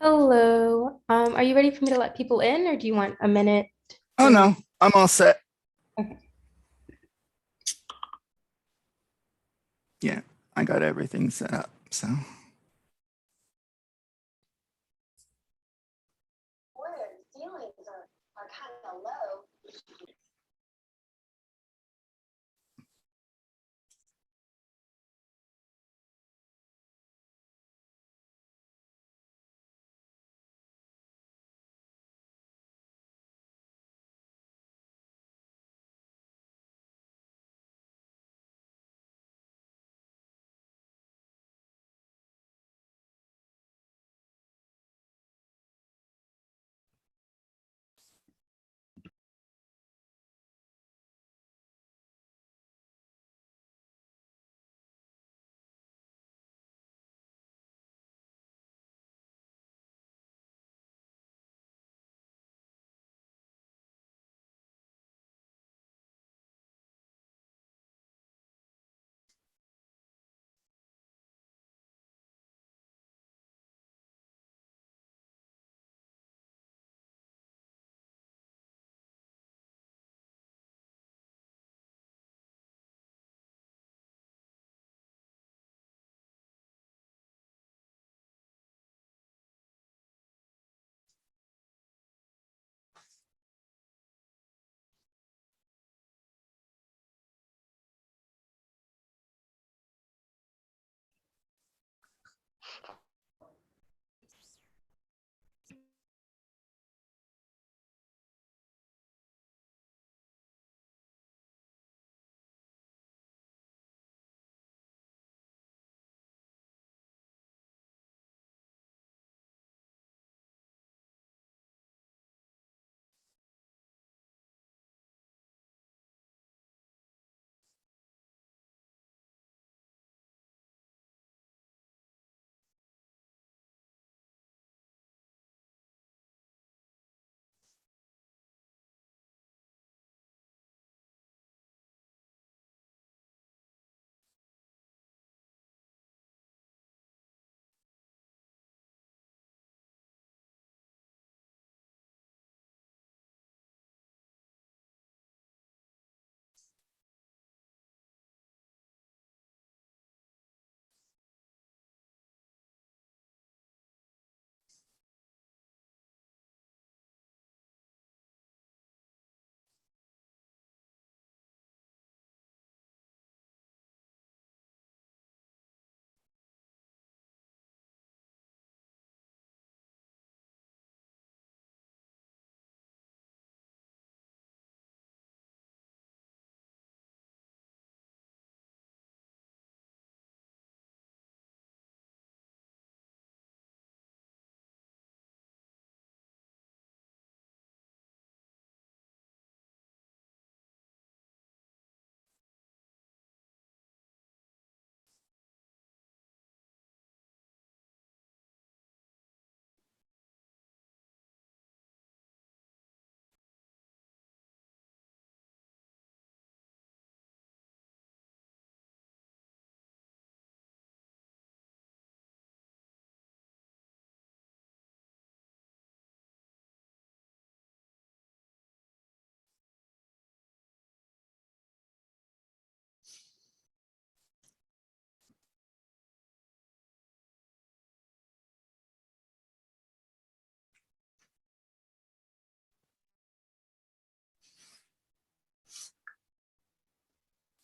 Hello. Are you ready for me to let people in, or do you want a minute Oh to? no, I'm all set. Okay. Yeah, I got everything set up. So,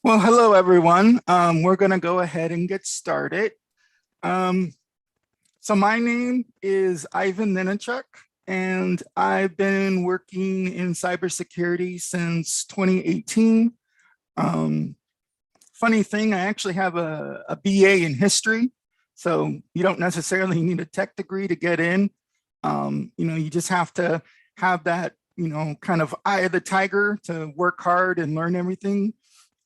well, hello everyone. We're going to go ahead and get started. Um, so my name is Ivan Ninachuk, and I've been working in cybersecurity since 2018. Um, Funny thing, I actually have a BA in history, so you don't necessarily need a tech degree to get in. You just have to have that, kind of eye of the tiger to work hard and learn everything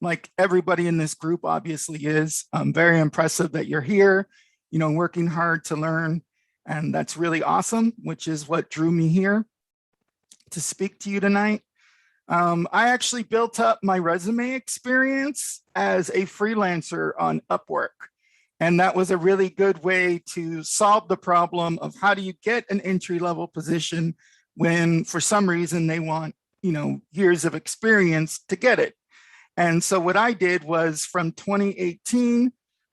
like everybody in this group obviously is. Very impressive that you're here, working hard to learn. And that's really awesome, which is what drew me here to speak to you tonight. I actually built up my resume experience as a freelancer on Upwork. And that was a really good way to solve the problem of how do you get an entry-level position when for some reason they want, years of experience to get it. And so what I did was from 2018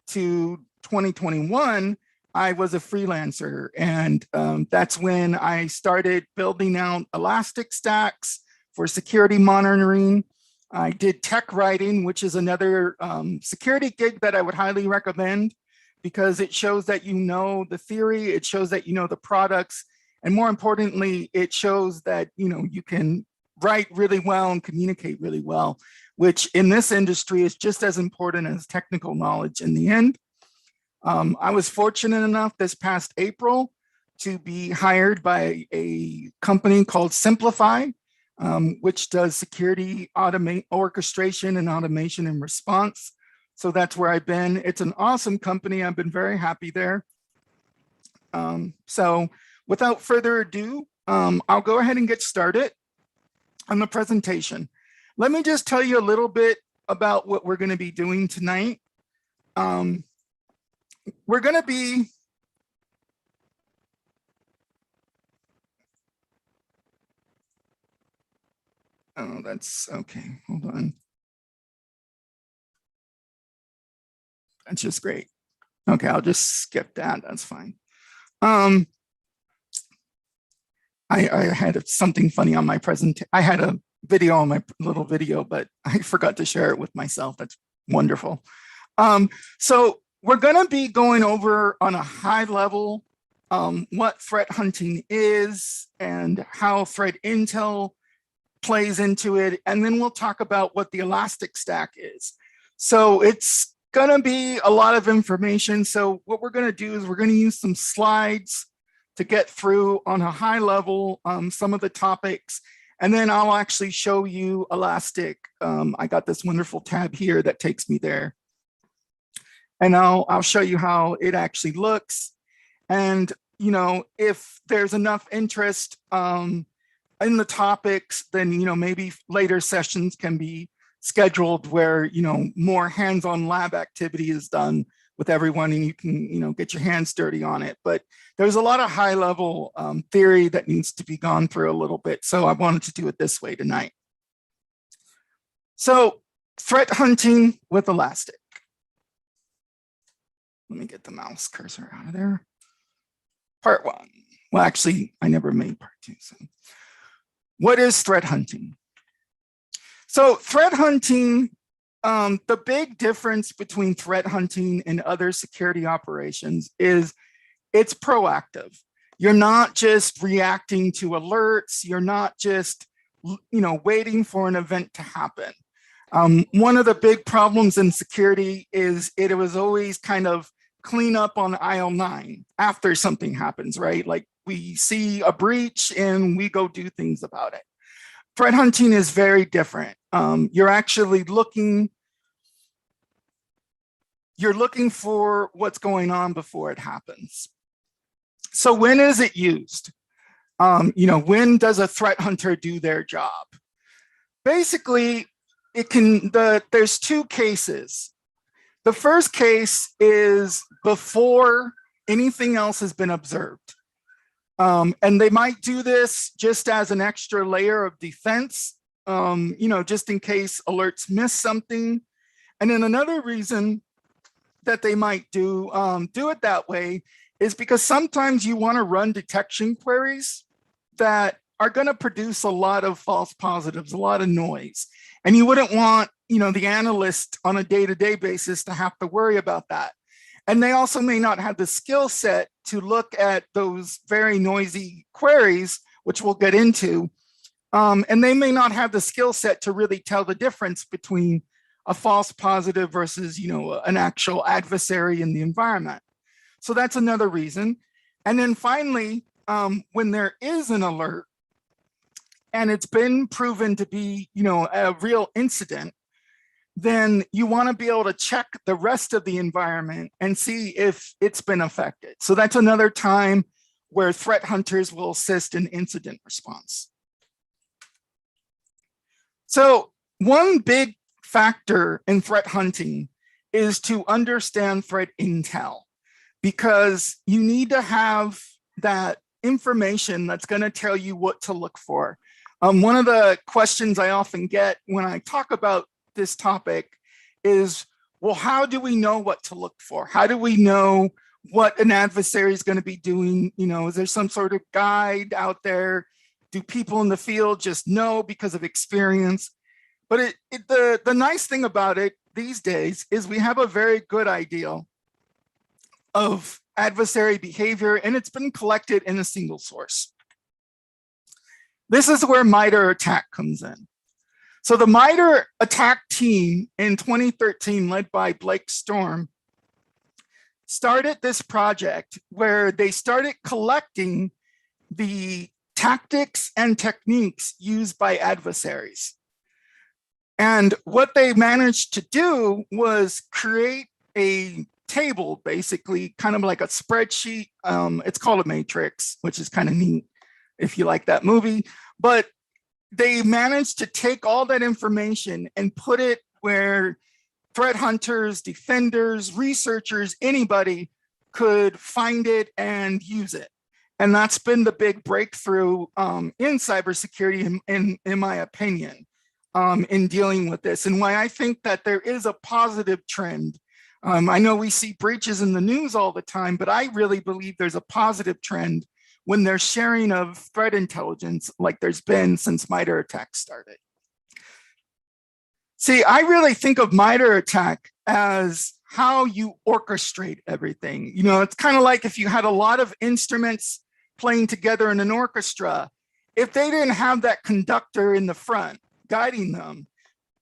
to 2021, I was a freelancer. And that's when I started building out Elastic stacks for security monitoring. I did tech writing, which is another security gig that I would highly recommend because it shows that you know the theory, it shows that you know the products, and more importantly, it shows that you can write really well and communicate really well, which in this industry is just as important as technical knowledge in the end. I was fortunate enough this past April to be hired by a company called Simplify, which does security orchestration and automation and response. So that's where I've been. It's an awesome company. I've been very happy there. So without further ado, I'll go ahead and get started on the presentation. Let me just tell you a little bit about what we're going to be doing tonight. We're going to be oh, that's okay. Hold on. That's just great. Okay, I'll just skip that. That's fine. I had something funny on my presentation. I had a video on my little video, but I forgot to share it with myself. That's wonderful. So we're going to be going over on a high level what threat hunting is and how threat intel plays into it. And then we'll talk about what the Elastic Stack is. So it's going to be a lot of information. So what we're going to do is we're going to use some slides to get through on a high level some of the topics. And then I'll actually show you Elastic. I got this wonderful tab here that takes me there. And I'll show you how it actually looks. And, if there's enough interest in the topics, then, maybe later sessions can be scheduled where, more hands-on lab activity is done with everyone and you can, get your hands dirty on it. But there's a lot of high level theory that needs to be gone through a little bit. So I wanted to do it this way tonight. So threat hunting with Elastic. Let me get the mouse cursor out of there. Part one. Well, actually, I never made part two. So what is threat hunting? So threat hunting, the big difference between threat hunting and other security operations is it's proactive. You're not just reacting to alerts. You're not just, waiting for an event to happen. One of the big problems in security is it was always kind of clean up on aisle 9 after something happens, right? Like we see a breach and we go do things about it. Threat hunting is very different. You're actually looking for what's going on before it happens. So when is it used? When does a threat hunter do their job? Basically, there's two cases. The first case is before anything else has been observed. And they might do this just as an extra layer of defense, just in case alerts miss something. And then another reason that they might do it that way is because sometimes you want to run detection queries that are going to produce a lot of false positives, a lot of noise. And you wouldn't want, the analyst on a day-to-day basis to have to worry about that. And they also may not have the skill set to look at those very noisy queries, which we'll get into. And they may not have the skill set to really tell the difference between a false positive versus, an actual adversary in the environment. So that's another reason. And then finally, when there is an alert and it's been proven to be, a real incident, then you want to be able to check the rest of the environment and see if it's been affected. So that's another time where threat hunters will assist in incident response. So one big factor in threat hunting is to understand threat intel, because you need to have that information that's going to tell you what to look for. One of the questions I often get when I talk about this topic is, well, how do we know what to look for? How do we know what an adversary is going to be doing? You know, is there some sort of guide out there? Do people in the field just know because of experience? But the nice thing about it these days is we have a very good idea of adversary behavior, and it's been collected in a single source. This is where MITRE ATT&CK comes in. So the MITRE ATT&CK team in 2013, led by Blake Storm, started this project where they started collecting the tactics and techniques used by adversaries. And what they managed to do was create a table, basically, kind of like a spreadsheet. It's called a matrix, which is kind of neat if you like that movie. But they managed to take all that information and put it where threat hunters, defenders, researchers, anybody could find it and use it. And that's been the big breakthrough in cybersecurity, in my opinion, in dealing with this, and why I think that there is a positive trend. I know we see breaches in the news all the time, but I really believe there's a positive trend when there's sharing of threat intelligence like there's been since MITRE ATT&CK started. See, I really think of MITRE ATT&CK as how you orchestrate everything. You know, it's kind of like if you had a lot of instruments playing together in an orchestra. If they didn't have that conductor in the front guiding them,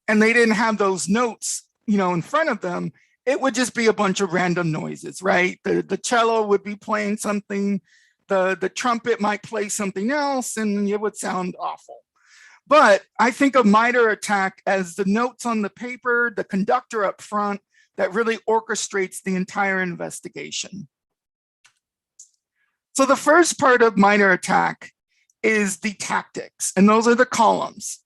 and they didn't have those notes, you know, in front of them, it would just be a bunch of random noises, right? The cello would be playing something, the trumpet might play something else, and it would sound awful. But I think of MITRE ATT&CK as the notes on the paper, the conductor up front that really orchestrates the entire investigation. So the first part of MITRE ATT&CK is the tactics, and those are the columns.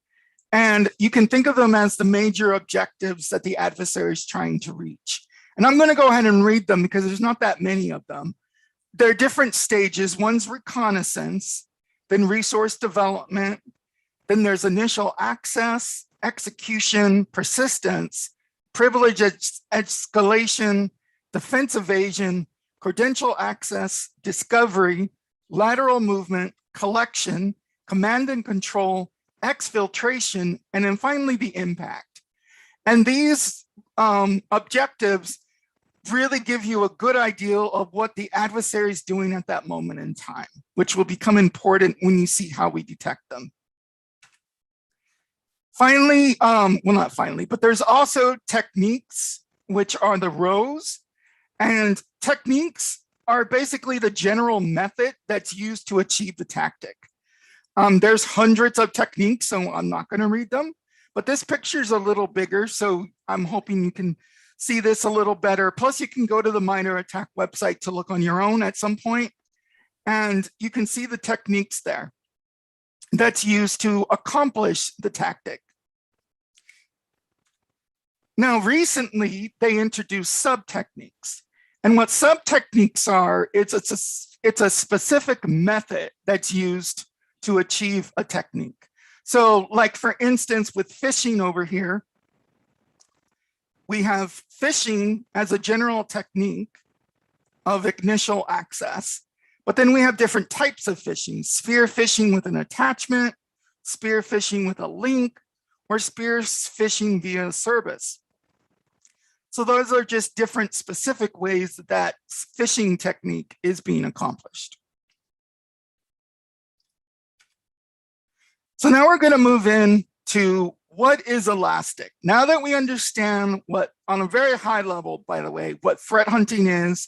And you can think of them as the major objectives that the adversary is trying to reach. And I'm going to go ahead and read them because there's not that many of them. There are different stages. One's reconnaissance, then resource development, then there's initial access, execution, persistence, privilege escalation, defense evasion, credential access, discovery, lateral movement, collection, command and control, exfiltration, and then finally the impact. And these objectives really give you a good idea of what the adversary is doing at that moment in time, which will become important when you see how we detect them. Finally, well, not finally, but there's also techniques, which are the rows. And techniques are basically the general method that's used to achieve the tactic. There's hundreds of techniques, so I'm not going to read them, but this picture is a little bigger, so I'm hoping you can see this a little better. Plus, you can go to the MITRE ATT&CK website to look on your own at some point, and you can see the techniques there that's used to accomplish the tactic. Now, recently, they introduced sub-techniques. And what sub-techniques are, it's a specific method that's used to achieve a technique. So like, for instance, with phishing over here, we have phishing as a general technique of initial access, but then we have different types of phishing: spear phishing with an attachment, spear phishing with a link, or spear phishing via service. So those are just different specific ways that that phishing technique is being accomplished. So now we're going to move into what is elastic. Now that we understand what, on a very high level, by the way, what threat hunting is,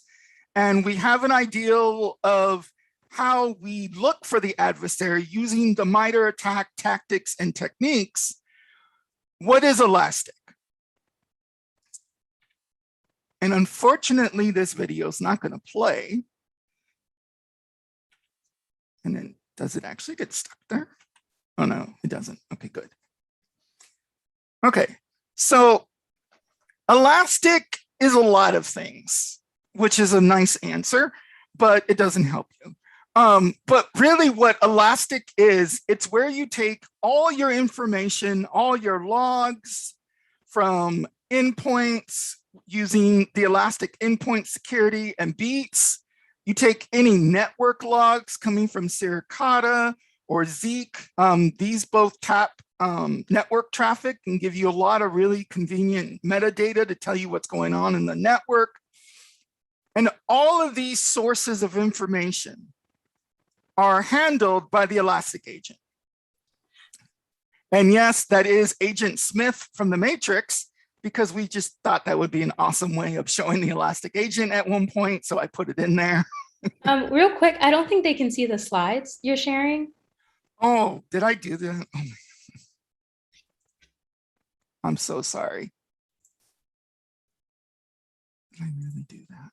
and we have an ideal of how we look for the adversary using the MITRE ATT&CK tactics and techniques, what is elastic? And unfortunately, this video is not going to play. And then, does it actually get stuck there? Oh, no, it doesn't. Okay, good. Okay, so elastic is a lot of things, which is a nice answer, but it doesn't help you. But really what Elastic is, it's where you take all your information, all your logs from endpoints using the Elastic endpoint security and beats. You take any network logs coming from Suricata or Zeek. These both tap network traffic and give you a lot of really convenient metadata to tell you what's going on in the network. And all of these sources of information are handled by the Elastic agent. And yes, that is Agent Smith from the Matrix, because we just thought that would be an awesome way of showing the Elastic agent at one point. So I put it in there. Real quick, I don't think they can see the slides you're sharing. Oh, did I do that? Oh my. I'm so sorry. Did I really do that?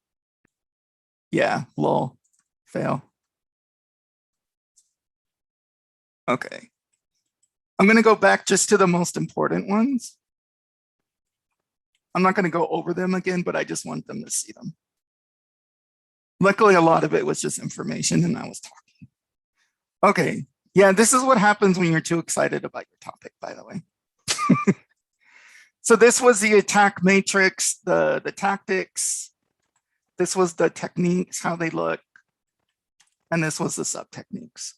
Yeah, lol, fail. Okay. I'm going to go back just to the most important ones. I'm not going to go over them again, but I just want them to see them. Luckily, a lot of it was just information and I was talking. Okay. Yeah, this is what happens when you're too excited about your topic, by the way. So this was the attack matrix, the tactics. This was the techniques, how they look. And this was the sub techniques.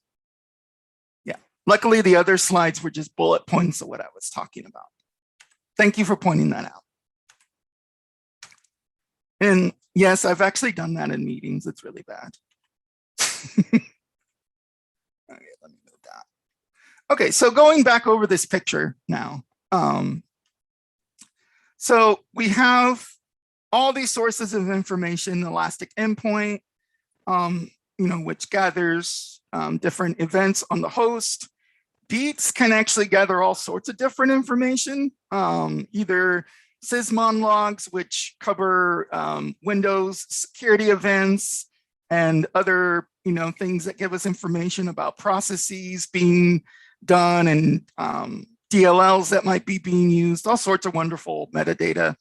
Yeah, luckily the other slides were just bullet points of what I was talking about. Thank you for pointing that out. And yes, I've actually done that in meetings. It's really bad. Okay, let me move that. Okay, so going back over this picture now. So we have all these sources of information, Elastic endpoint, which gathers different events on the host. Beats can actually gather all sorts of different information, either Sysmon logs, which cover Windows security events and other things that give us information about processes being done and DLLs that might be being used, all sorts of wonderful metadata.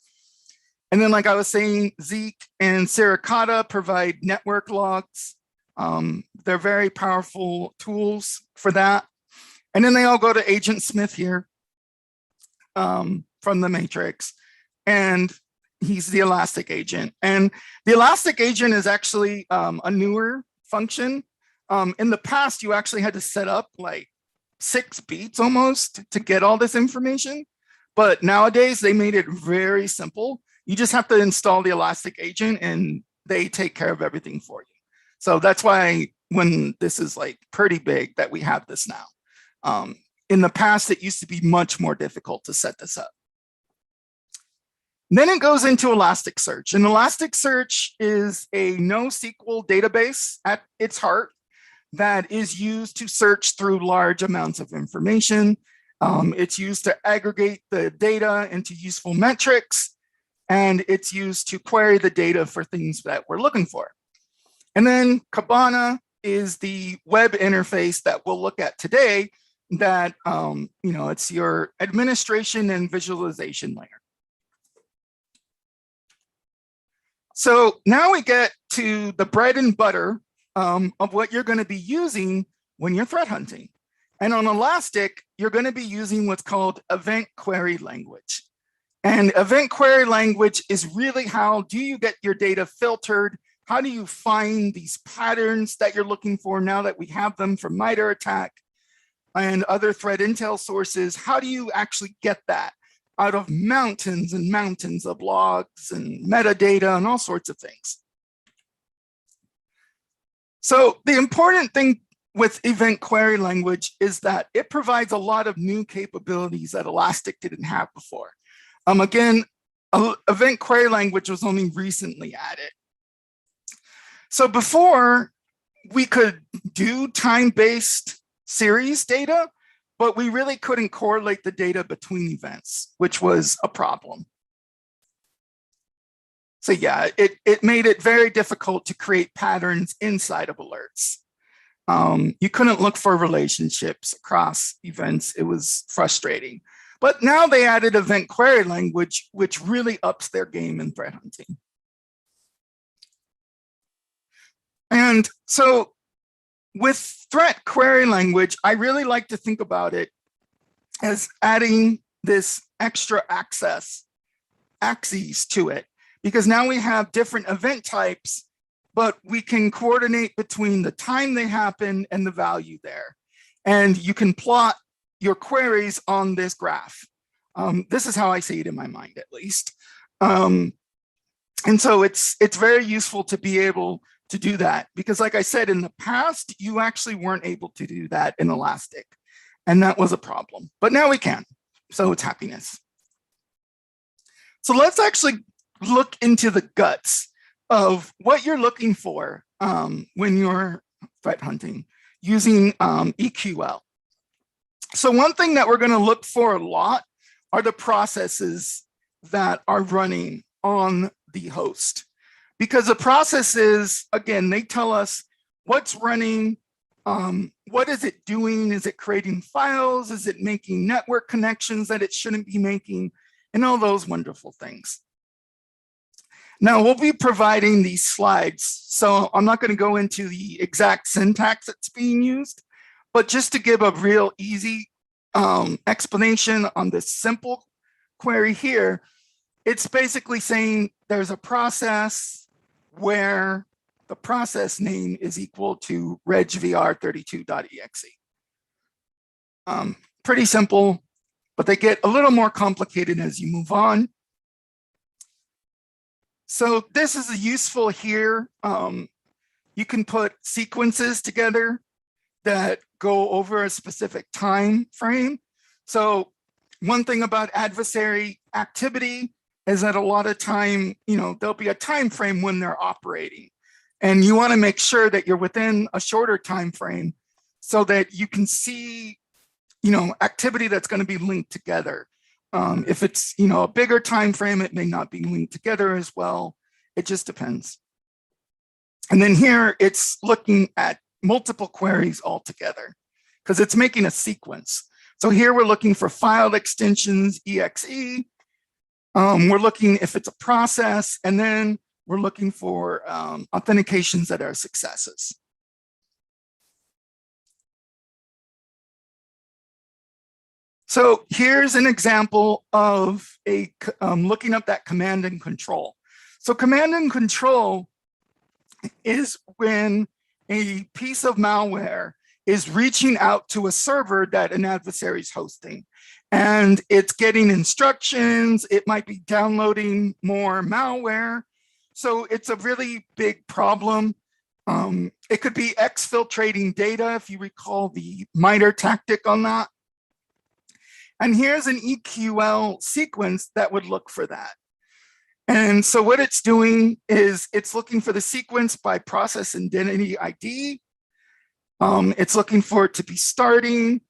And then, like I was saying, Zeek and Suricata provide network logs. They're very powerful tools for that. And then they all go to Agent Smith here from the Matrix. And he's the Elastic agent. And the Elastic agent is actually a newer function. In the past, you actually had to set up like 6 beats almost to get all this information. But nowadays, they made it very simple. You just have to install the Elastic agent and they take care of everything for you. So that's why when this is like pretty big that we have this now. In the past, it used to be much more difficult to set this up. Then it goes into Elasticsearch. And Elasticsearch is a NoSQL database at its heart that is used to search through large amounts of information. It's used to aggregate the data into useful metrics, and it's used to query the data for things that we're looking for. And then Kibana is the web interface that we'll look at today that, it's your administration and visualization layer. So now we get to the bread and butter of what you're going to be using when you're threat hunting. And on Elastic, you're going to be using what's called event query language. And event query language is really how do you get your data filtered? How do you find these patterns that you're looking for now that we have them from MITRE ATT&CK and other threat intel sources? How do you actually get that out of mountains and mountains of logs and metadata and all sorts of things? So the important thing with event query language is that it provides a lot of new capabilities that Elastic didn't have before. Again, event query language was only recently added. So before, we could do time-based series data, but we really couldn't correlate the data between events, which was a problem. So yeah, it made it very difficult to create patterns inside of alerts. You couldn't look for relationships across events. It was frustrating. But now they added event query language, which really ups their game in threat hunting. And so with threat query language, I really like to think about it as adding this extra axes to it, because now we have different event types, but we can coordinate between the time they happen and the value there. And you can plot your queries on this graph. This is how I see it in my mind, at least. And so it's very useful to be able to do that, because like I said, in the past, you actually weren't able to do that in Elastic, and that was a problem, but now we can. So it's happiness. So let's actually look into the guts of what you're looking for when you're threat hunting using EQL. So one thing that we're going to look for a lot are the processes that are running on the host, because the processes, again, they tell us what's running, what is it doing? Is it creating files? Is it making network connections that it shouldn't be making? And all those wonderful things. Now we'll be providing these slides, so I'm not going to go into the exact syntax that's being used, but just to give a real easy explanation on this simple query here, it's basically saying there's a process where the process name is equal to regvr32.exe. Pretty simple, but they get a little more complicated as you move on. So this is useful here. You can put sequences together that go over a specific time frame. So one thing about adversary activity is that a lot of time, there'll be a time frame when they're operating, and you want to make sure that you're within a shorter time frame so that you can see, activity that's going to be linked together. If it's, a bigger time frame, it may not be linked together as well. It just depends. And then here it's looking at multiple queries all together because it's making a sequence. So here we're looking for file extensions, exe. We're looking if it's a process, and then we're looking for authentications that are successes. So here's an example of looking up that command and control. So command and control is when a piece of malware is reaching out to a server that an adversary is hosting, and it's getting instructions. It might be downloading more malware. So it's a really big problem. It could be exfiltrating data, if you recall the MITRE tactic on that. And here's an EQL sequence that would look for that. And so what it's doing is it's looking for the sequence by process identity ID. It's looking for it to be starting.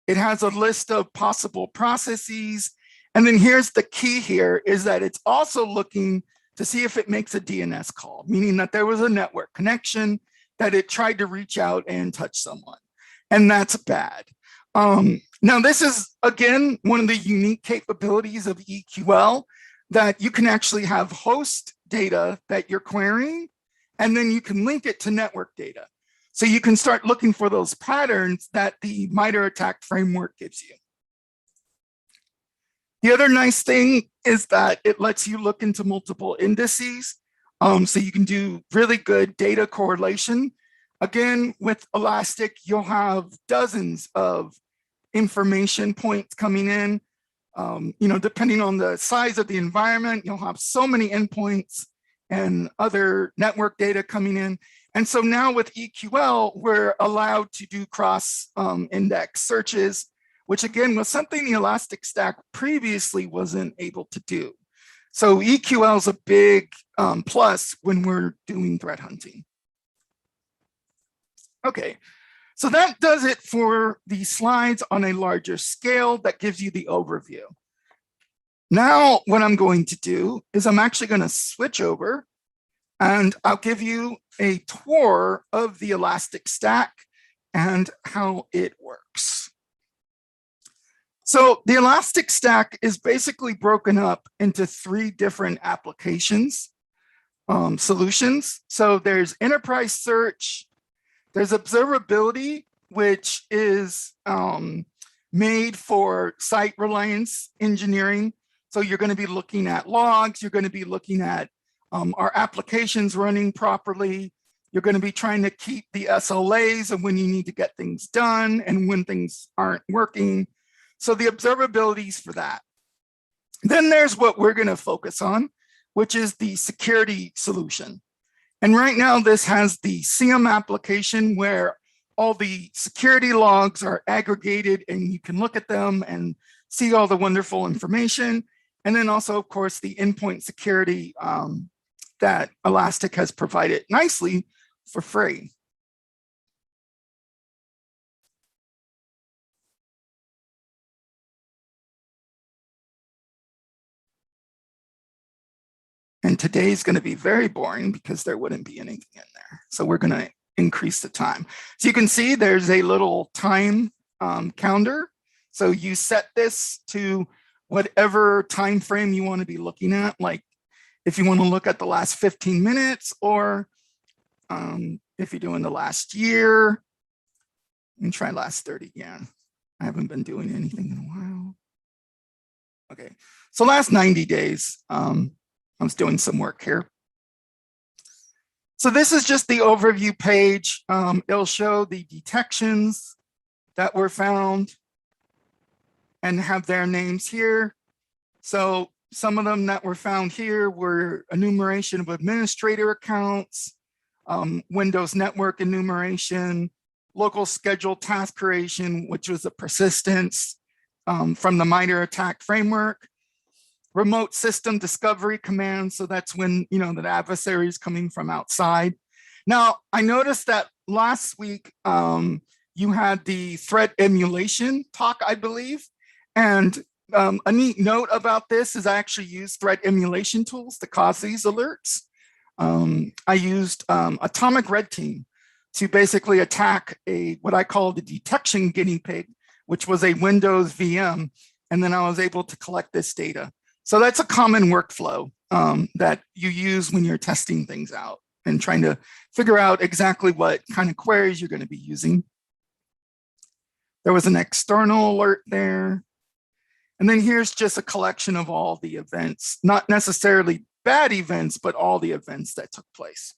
It has a list of possible processes. And then here's the key here is that it's also looking to see if it makes a DNS call, meaning that there was a network connection, that it tried to reach out and touch someone. And that's bad. Now, this is, again, one of the unique capabilities of EQL, that you can actually have host data that you're querying, and then you can link it to network data. So you can start looking for those patterns that the MITRE attack framework gives you. The other nice thing is that it lets you look into multiple indices. So you can do really good data correlation. Again, with Elastic, you'll have dozens of information points coming in. Depending on the size of the environment, you'll have so many endpoints and other network data coming in. And so now with EQL, we're allowed to do cross-index searches, which again was something the Elastic Stack previously wasn't able to do. So EQL is a big plus when we're doing threat hunting. Okay, so that does it for the slides on a larger scale. That gives you the overview. Now, what I'm going to do is I'm actually going to switch over, and I'll give you a tour of the Elastic Stack and how it works. So the Elastic Stack is basically broken up into 3 different applications, solutions. So there's enterprise search, there's observability, which is made for site reliance engineering. So you're going to be looking at logs, you're going to be looking at our applications running properly. You're going to be trying to keep the SLAs of when you need to get things done and when things aren't working. So the observability is for that. Then there's what we're going to focus on, which is the security solution. And right now this has the SIEM application where all the security logs are aggregated and you can look at them and see all the wonderful information. And then also, of course, the endpoint security that Elastic has provided nicely for free. And today's going to be very boring because there wouldn't be anything in there. So we're going to increase the time. So you can see there's a little time counter. So you set this to whatever time frame you want to be looking at. Like if you want to look at the last 15 minutes or if you're doing the last year, and try last 30. Yeah, I haven't been doing anything in a while. Okay, so last 90 days, I was doing some work here. So this is just the overview page. It'll show the detections that were found and have their names here. So some of them that were found here were enumeration of administrator accounts, Windows network enumeration, local schedule task creation, which was a persistence from the MITRE ATT&CK framework, remote system discovery command. So that's when, the adversary is coming from outside. Now, I noticed that last week you had the threat emulation talk, I believe. And a neat note about this is I actually use threat emulation tools to cause these alerts. I used Atomic Red Team to basically attack what I call the detection guinea pig, which was a Windows VM. And then I was able to collect this data. So that's a common workflow that you use when you're testing things out and trying to figure out exactly what kind of queries you're going to be using. There was an external alert there. And then here's just a collection of all the events, not necessarily bad events, but all the events that took place.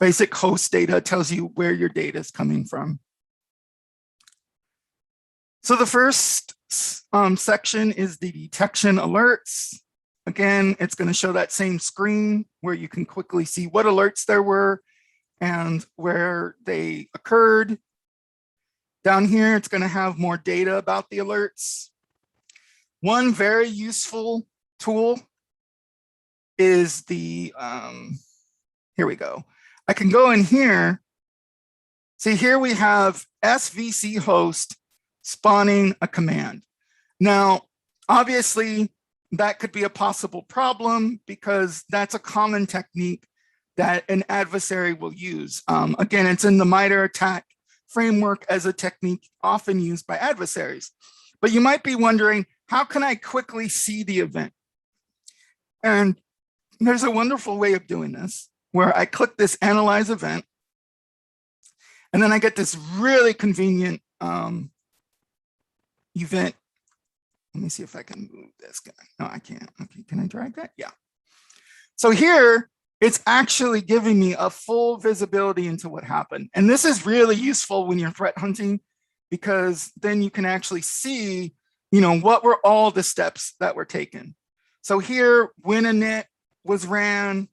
Basic host data tells you where your data is coming from. So the first section is the detection alerts. Again, it's going to show that same screen where you can quickly see what alerts there were and where they occurred. Down here, it's going to have more data about the alerts. One very useful tool is the, here we go. I can go in here. See, here we have SVC host spawning a command. Now, obviously, that could be a possible problem because that's a common technique that an adversary will use. Again, it's in the MITRE ATT&CK framework as a technique often used by adversaries. But you might be wondering, how can I quickly see the event? And there's a wonderful way of doing this where I click this Analyze Event, and then I get this really convenient event. Let me see if I can move this guy. No, I can't. Okay, can I drag that? Yeah. So here, it's actually giving me a full visibility into what happened. And this is really useful when you're threat hunting, because then you can actually see, what were all the steps that were taken. So here, when a init was ran,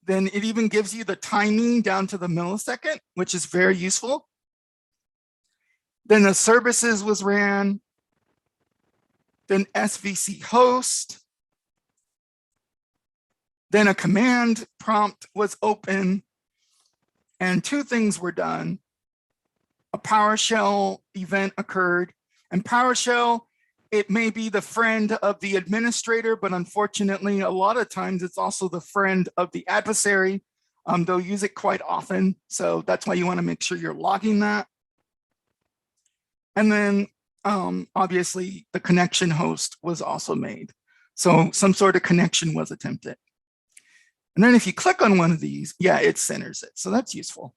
then it even gives you the timing down to the millisecond, which is very useful. Then the services was ran, then SVC host, then a command prompt was open, and 2 things were done. A PowerShell event occurred, and PowerShell, it may be the friend of the administrator, but unfortunately, a lot of times it's also the friend of the adversary. They'll use it quite often, so that's why you want to make sure you're logging that. And then obviously the connection host was also made. So some sort of connection was attempted. And then if you click on one of these, yeah, it centers it. So that's useful.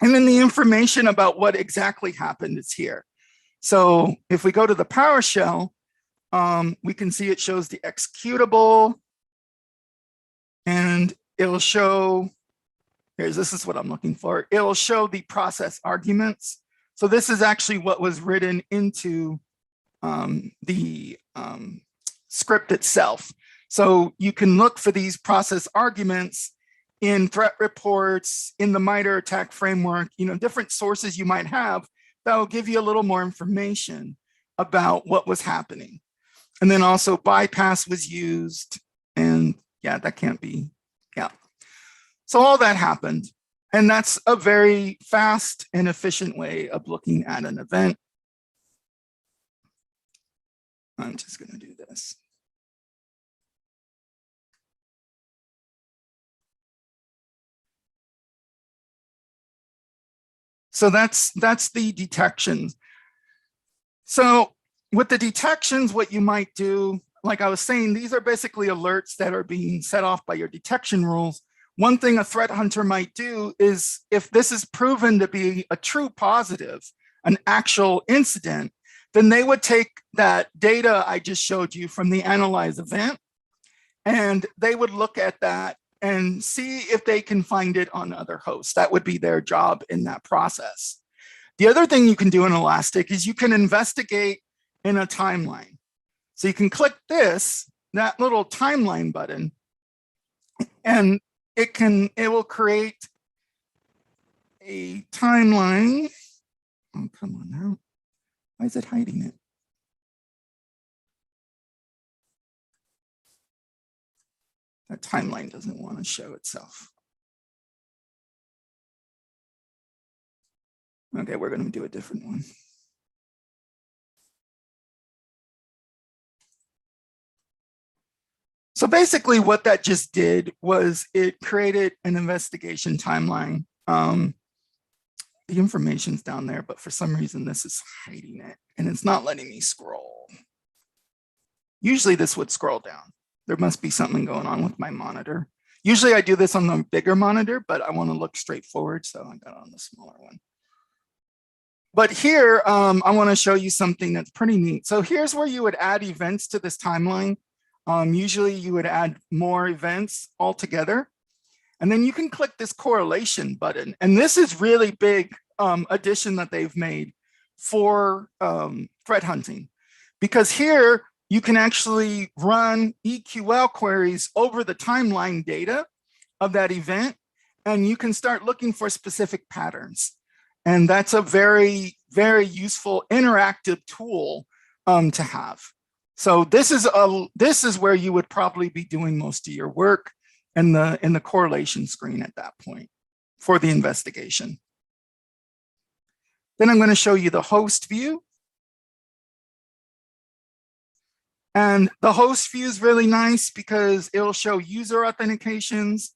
And then the information about what exactly happened is here. So if we go to the PowerShell, we can see it shows the executable, and it'll show, this is what I'm looking for. It'll show the process arguments. So this is actually what was written into the script itself. So you can look for these process arguments in threat reports, in the MITRE attack framework, different sources you might have that will give you a little more information about what was happening. And then also bypass was used, and yeah, that can't be, yeah. So all that happened, and that's a very fast and efficient way of looking at an event. I'm just gonna do this. So that's the detections. So with the detections, what you might do, like I was saying, these are basically alerts that are being set off by your detection rules. One thing a threat hunter might do is, if this is proven to be a true positive, an actual incident, then they would take that data I just showed you from the analyze event, and they would look at that and see if they can find it on other hosts. That would be their job in that process. The other thing you can do in Elastic is you can investigate in a timeline. So you can click that little timeline button, and it will create a timeline. Oh, come on now. Why is it hiding it? That timeline doesn't want to show itself. Okay, we're going to do a different one. So basically what that just did was it created an investigation timeline. The information's down there, but for some reason this is hiding it, and it's not letting me scroll. Usually this would scroll down. There must be something going on with my monitor. Usually I do this on the bigger monitor, but I want to look straight forward, so I got on the smaller one. But here, I want to show you something that's pretty neat. So here's where you would add events to this timeline. Usually you would add more events all together. And then you can click this correlation button. And this is really big addition that they've made for threat hunting. Because here you can actually run EQL queries over the timeline data of that event, and you can start looking for specific patterns. And that's a very, very useful interactive tool to have. So this is where you would probably be doing most of your work in the correlation screen at that point for the investigation. Then I'm going to show you the host view. And the host view is really nice because it'll show user authentications.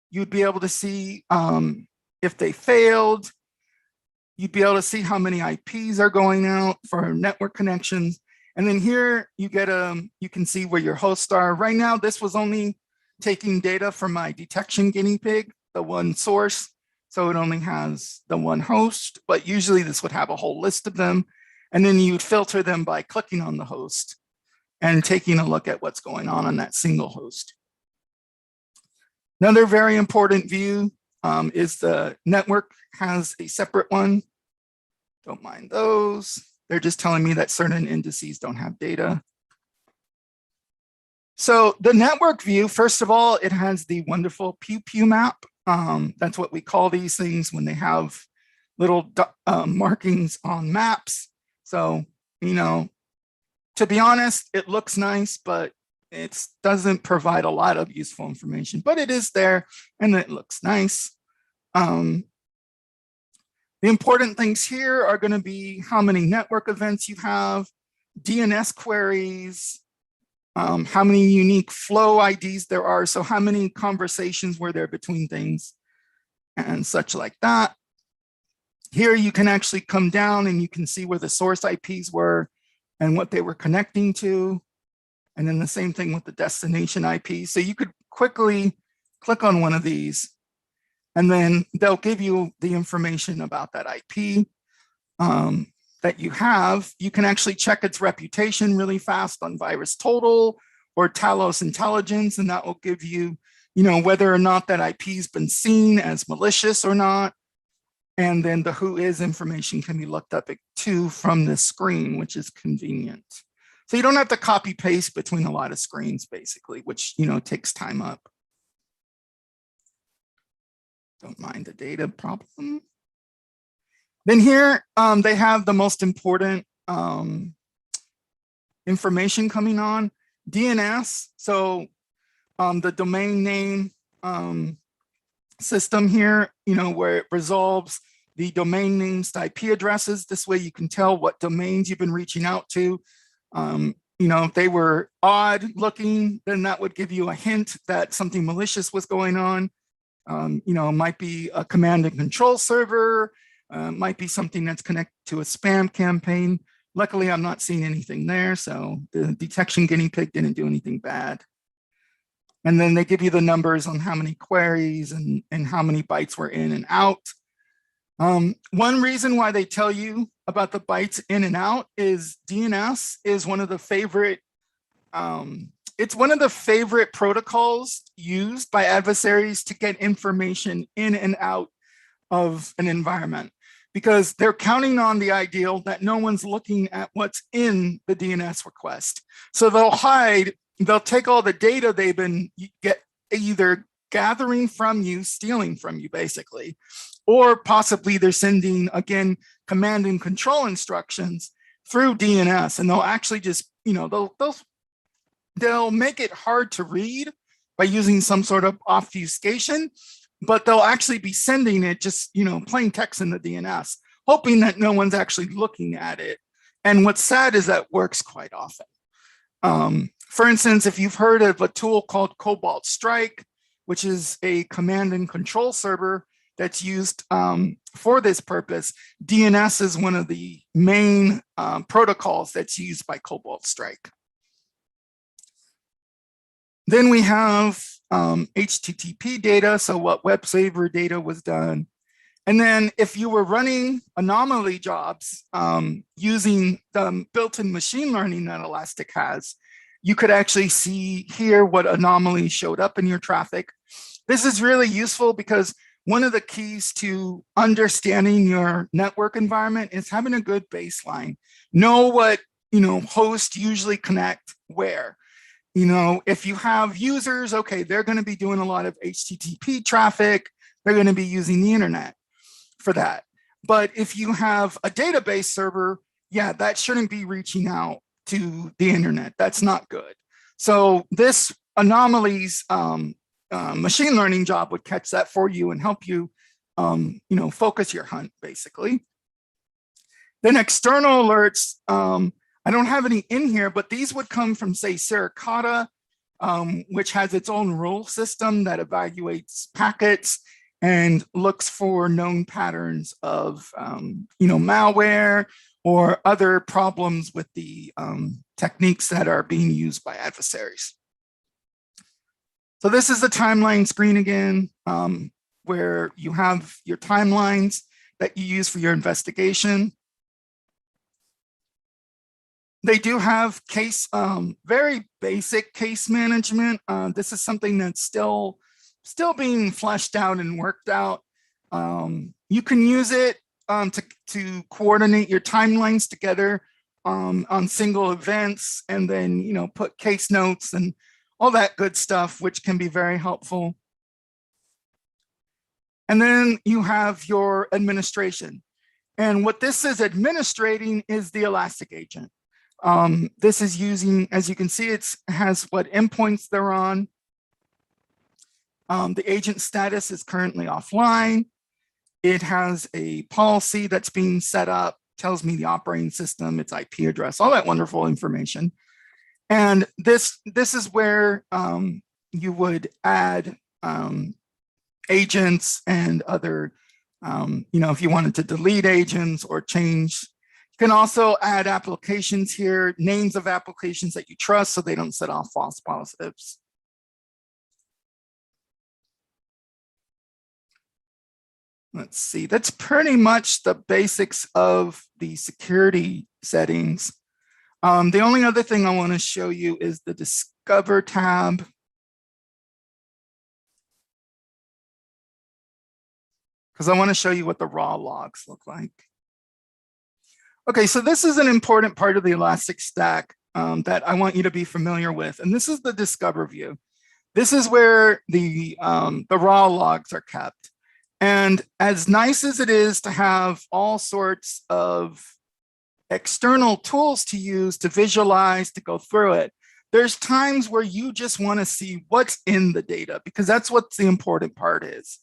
You'd be able to see if they failed. You'd be able to see how many IPs are going out for network connections. And then here you get you can see where your hosts are. Right now, this was only taking data from my detection guinea pig, the one source. So it only has the one host, but usually this would have a whole list of them. And then you'd filter them by clicking on the host and taking a look at what's going on that single host. Another very important view is the network has a separate one. Don't mind those. They're just telling me that certain indices don't have data. So the network view, first of all, it has the wonderful pew pew map. That's what we call these things when they have little markings on maps. So, to be honest, it looks nice, but it doesn't provide a lot of useful information, but it is there and it looks nice. The important things here are going to be how many network events you have, DNS queries, how many unique flow IDs there are. So how many conversations were there between things and such like that. Here you can actually come down and you can see where the source IPs were and what they were connecting to. And then the same thing with the destination IP. So you could quickly click on one of these and then they'll give you the information about that IP that you have. You can actually check its reputation really fast on Virus Total or Talos Intelligence, and that will give you, whether or not that IP's been seen as malicious or not. And then the who is information can be looked up too from this screen, which is convenient. So you don't have to copy paste between a lot of screens, basically, which takes time up. Don't mind the data problem. Then here they have the most important information coming on DNS. So the domain name system here, where it resolves the domain names to IP addresses. This way you can tell what domains you've been reaching out to. If they were odd looking, then that would give you a hint that something malicious was going on. It might be a command and control server, might be something that's connected to a spam campaign. Luckily, I'm not seeing anything there, so the detection guinea pig didn't do anything bad. And then they give you the numbers on how many queries and how many bytes were in and out. One reason why they tell you about the bytes in and out is DNS is one of the favorite, it's one of the favorite protocols used by adversaries to get information in and out of an environment, because they're counting on the ideal that no one's looking at what's in the DNS request. So they'll take all the data they've been either gathering from you, stealing from you basically, or possibly they're sending, again, command and control instructions through DNS, and they'll actually just, they'll make it hard to read by using some sort of obfuscation, but they'll actually be sending it just, plain text in the DNS, hoping that no one's actually looking at it. And what's sad is that works quite often. For instance, if you've heard of a tool called Cobalt Strike, which is a command and control server that's used for this purpose, DNS is one of the main protocols that's used by Cobalt Strike. Then we have HTTP data, so what web server data was done. And then if you were running anomaly jobs using the built-in machine learning that Elastic has, you could actually see here what anomalies showed up in your traffic. This is really useful because one of the keys to understanding your network environment is having a good baseline. Know what hosts usually connect where. If you have users, okay, they're going to be doing a lot of HTTP traffic. They're going to be using the internet for that. But if you have a database server, yeah, that shouldn't be reaching out to the internet. That's not good. So this anomalies machine learning job would catch that for you and help you, focus your hunt basically. Then external alerts, I don't have any in here, but these would come from, say, Suricata, which has its own rule system that evaluates packets and looks for known patterns of, malware or other problems with the techniques that are being used by adversaries. So this is the timeline screen again, where you have your timelines that you use for your investigation. They do have very basic case management. This is something that's still being fleshed out and worked out. You can use it to coordinate your timelines together on single events, and then put case notes and all that good stuff, which can be very helpful. And then you have your administration. And what this is administrating is the Elastic agent. This is using, as you can see, it has what endpoints they're on. The agent status is currently offline. It has a policy that's being set up, tells me the operating system, its IP address, all that wonderful information. And this is where you would add agents and other If you wanted to delete agents or change, you can also add applications here, names of applications that you trust so they don't set off false positives. Let's see, that's pretty much the basics of the security settings. The only other thing I want to show you is the Discover tab. Because I want to show you what the raw logs look like. Okay, so this is an important part of the Elastic Stack that I want you to be familiar with. And this is the Discover view. This is where the raw logs are kept. And as nice as it is to have all sorts of external tools to use to visualize, to go through it, there's times where you just want to see what's in the data, because that's what the important part is.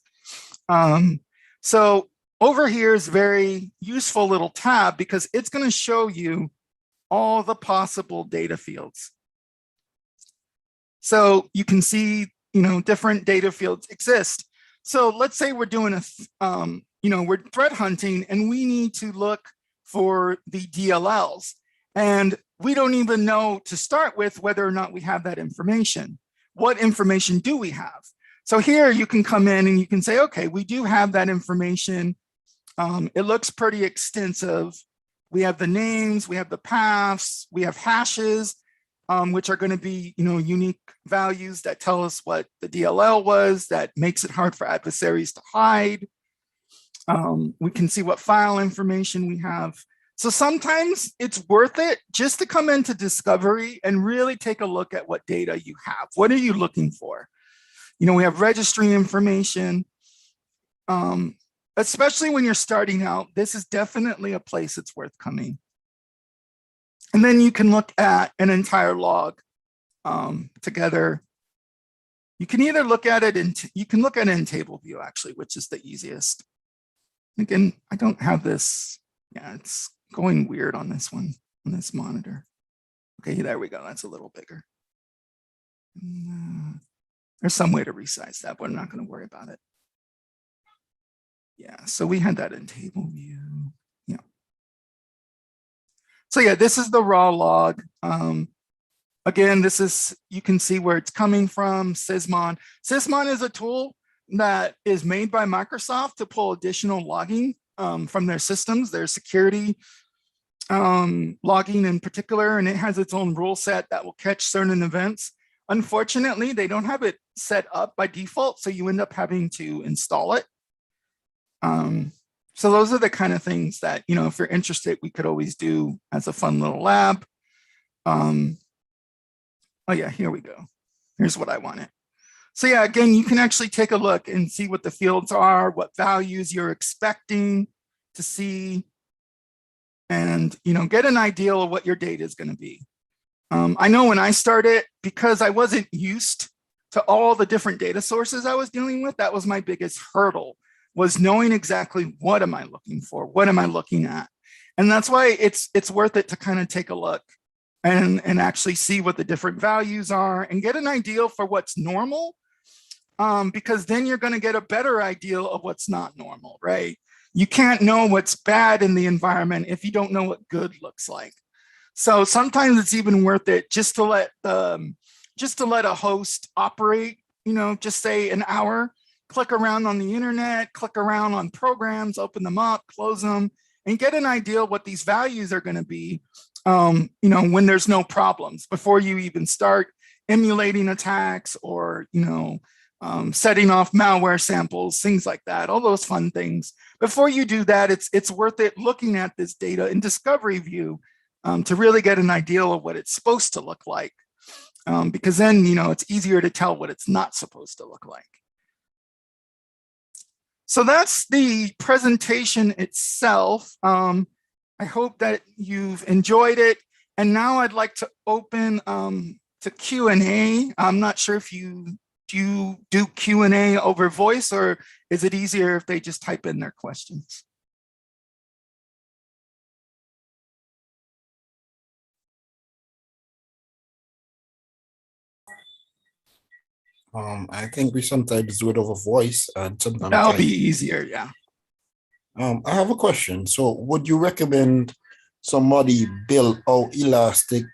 So over here is a very useful little tab because it's going to show you all the possible data fields. So you can see, different data fields exist. So let's say we're doing we're threat hunting and we need to look for the DLLs. And we don't even know to start with whether or not we have that information. What information do we have? So here you can come in and you can say, okay, we do have that information. It looks pretty extensive. We have the names, we have the paths, we have hashes, which are going to be, unique values that tell us what the DLL was, that makes it hard for adversaries to hide. We can see what file information we have. So sometimes it's worth it just to come into Discovery and really take a look at what data you have. What are you looking for? We have registry information. Especially when you're starting out, this is definitely a place that's worth coming. And then you can look at an entire log together. You can either look at it in table view, actually, which is the easiest. Again, I don't have this. Yeah, it's going weird on this one, on this monitor. Okay, there we go. That's a little bigger. There's some way to resize that, but I'm not going to worry about it. Yeah, so we had that in table view. Yeah. So yeah, this is the raw log. Again, you can see where it's coming from, Sysmon. Sysmon is a tool that is made by Microsoft to pull additional logging from their systems, their security logging in particular, and it has its own rule set that will catch certain events. Unfortunately, they don't have it set up by default, so you end up having to install it. So those are the kind of things that, if you're interested, we could always do as a fun little lab. Oh yeah, here we go. Here's what I wanted. So yeah, again, you can actually take a look and see what the fields are, what values you're expecting to see, and get an idea of what your data is going to be. I know when I started, because I wasn't used to all the different data sources I was dealing with, that was my biggest hurdle, was knowing exactly what am I looking for, what am I looking at. And that's why it's worth it to kind of take a look and actually see what the different values are and get an idea for what's normal, because then you're going to get a better idea of what's not normal, right? You can't know what's bad in the environment if you don't know what good looks like. So sometimes it's even worth it just to let a host operate, just say an hour, click around on the internet, click around on programs, open them up, close them, and get an idea of what these values are going to be, when there's no problems, before you even start emulating attacks or, setting off malware samples, things like that, all those fun things. Before you do that, it's worth it looking at this data in Discovery View to really get an idea of what it's supposed to look like. Because then, it's easier to tell what it's not supposed to look like. So that's the presentation itself. I hope that you've enjoyed it. And now I'd like to open to Q&A. I'm not sure if you do Q&A over voice, or is it easier if they just type in their questions? I think we sometimes do it over voice and sometimes That'll be easier, yeah. I have a question. So, would you recommend somebody build out Elastic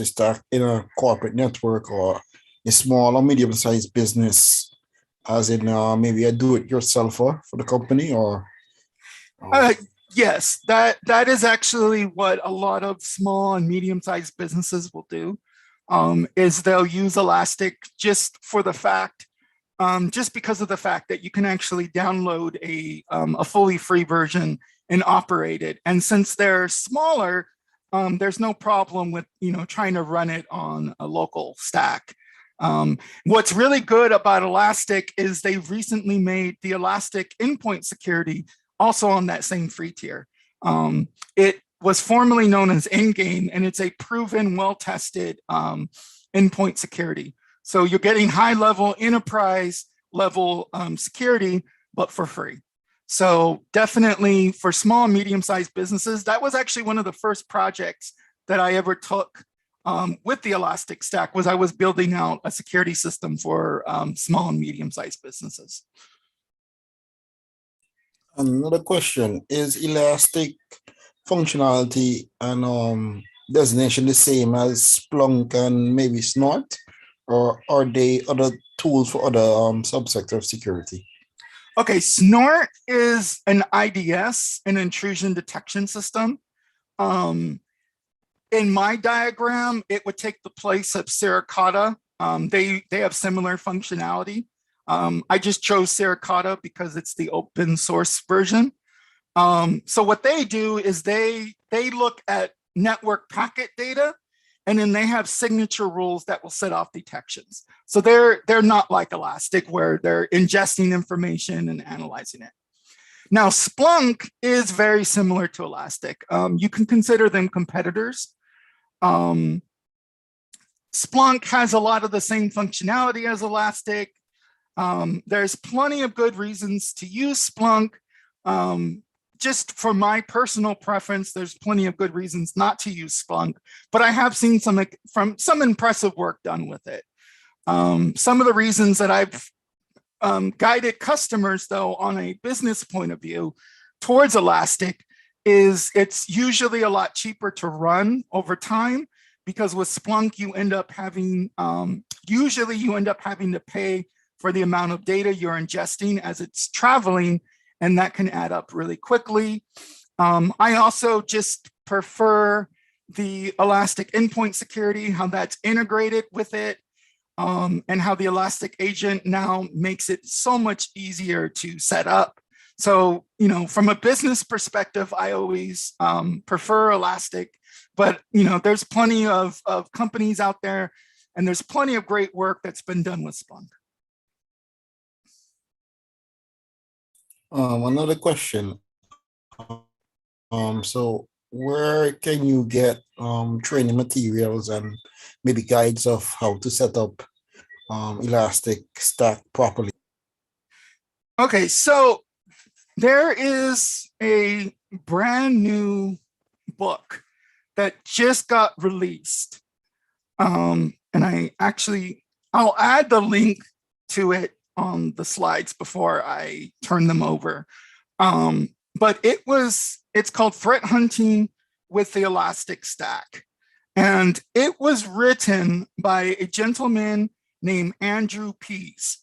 Stack in a corporate network or a small or medium-sized business, as in maybe a do-it-yourselfer for the company, or Uh, yes, that is actually what a lot of small and medium-sized businesses will do. Is they'll use Elastic just because of the fact that you can actually download a fully free version and operate it. And since they're smaller, there's no problem with trying to run it on a local stack. What's really good about Elastic is they've recently made the Elastic endpoint security also on that same free tier. It was formerly known as Endgame, and it's a proven, well-tested endpoint security. So you're getting high-level enterprise level security, but for free. So definitely for small and medium-sized businesses, that was actually one of the first projects that I ever took with the Elastic Stack. Was I was building out a security system for small and medium-sized businesses. another question, is Elastic functionality and designation the same as Splunk and maybe Snort, or are they other tools for other subsector of security? Okay, Snort is an IDS, an intrusion detection system. Um, in my diagram, it would take the place of Suricata. They have similar functionality. I just chose Suricata because it's the open source version. So what they do is they look at network packet data, and then they have signature rules that will set off detections. So they're not like Elastic where they're ingesting information and analyzing it. Now, Splunk is very similar to Elastic. You can consider them competitors. Um, Splunk has a lot of the same functionality as Elastic. There's plenty of good reasons to use Splunk. Just for my personal preference, there's plenty of good reasons not to use Splunk, but I have seen some impressive work done with it. Some of the reasons that I've guided customers, though, on a business point of view towards Elastic is it's usually a lot cheaper to run over time, because with Splunk, you end up having, usually you end up having to pay for the amount of data you're ingesting as it's traveling, and that can add up really quickly. I also just prefer the Elastic endpoint security, how that's integrated with it, and how the Elastic agent now makes it so much easier to set up. So, from a business perspective, I always prefer Elastic, but, there's plenty of companies out there, and there's plenty of great work that's been done with Splunk. Another question. So where can you get training materials and maybe guides of how to set up Elastic Stack properly? Okay, so there is a brand new book that just got released. And I'll add the link to it on the slides before I turn them over. But it's called Threat Hunting with the Elastic Stack. And it was written by a gentleman named Andrew Pease.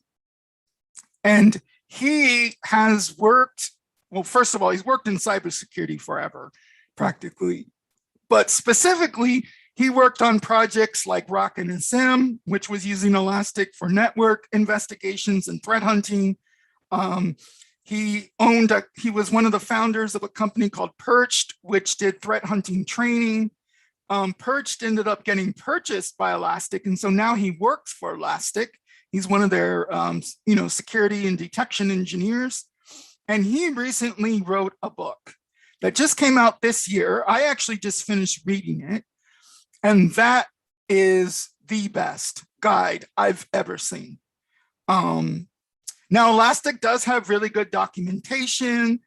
And he has worked, well, first of all, he's worked in cybersecurity forever, practically. But specifically, he worked on projects like RocketSM, which was using Elastic for network investigations and threat hunting. He was one of the founders of a company called Perched, which did threat hunting training. Perched ended up getting purchased by Elastic, and so now he works for Elastic. He's one of their, security and detection engineers. And he recently wrote a book that just came out this year. I actually just finished reading it. And that is the best guide I've ever seen. Now, Elastic does have really good documentation.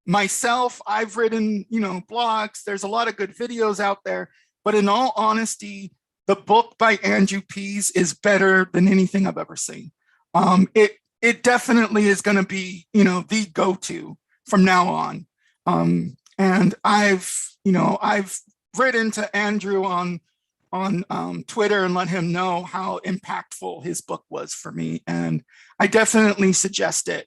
Myself, I've written, blogs. There's a lot of good videos out there. But in all honesty, the book by Andrew Pease is better than anything I've ever seen. it definitely is going to be, the go-to from now on. And I've written to Andrew on Twitter and let him know how impactful his book was for me. And I definitely suggest it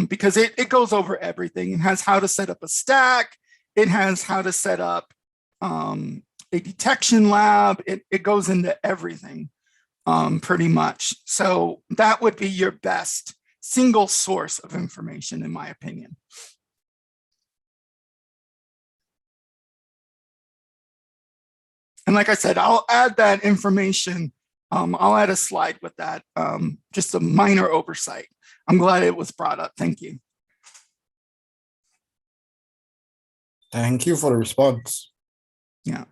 because it goes over everything. It has how to set up a stack. It has how to set up a detection lab. It goes into everything pretty much. So that would be your best single source of information, in my opinion. And like I said, I'll add that information. I'll add a slide with that, just a minor oversight. I'm glad it was brought up. Thank you. Thank you for the response. Yeah.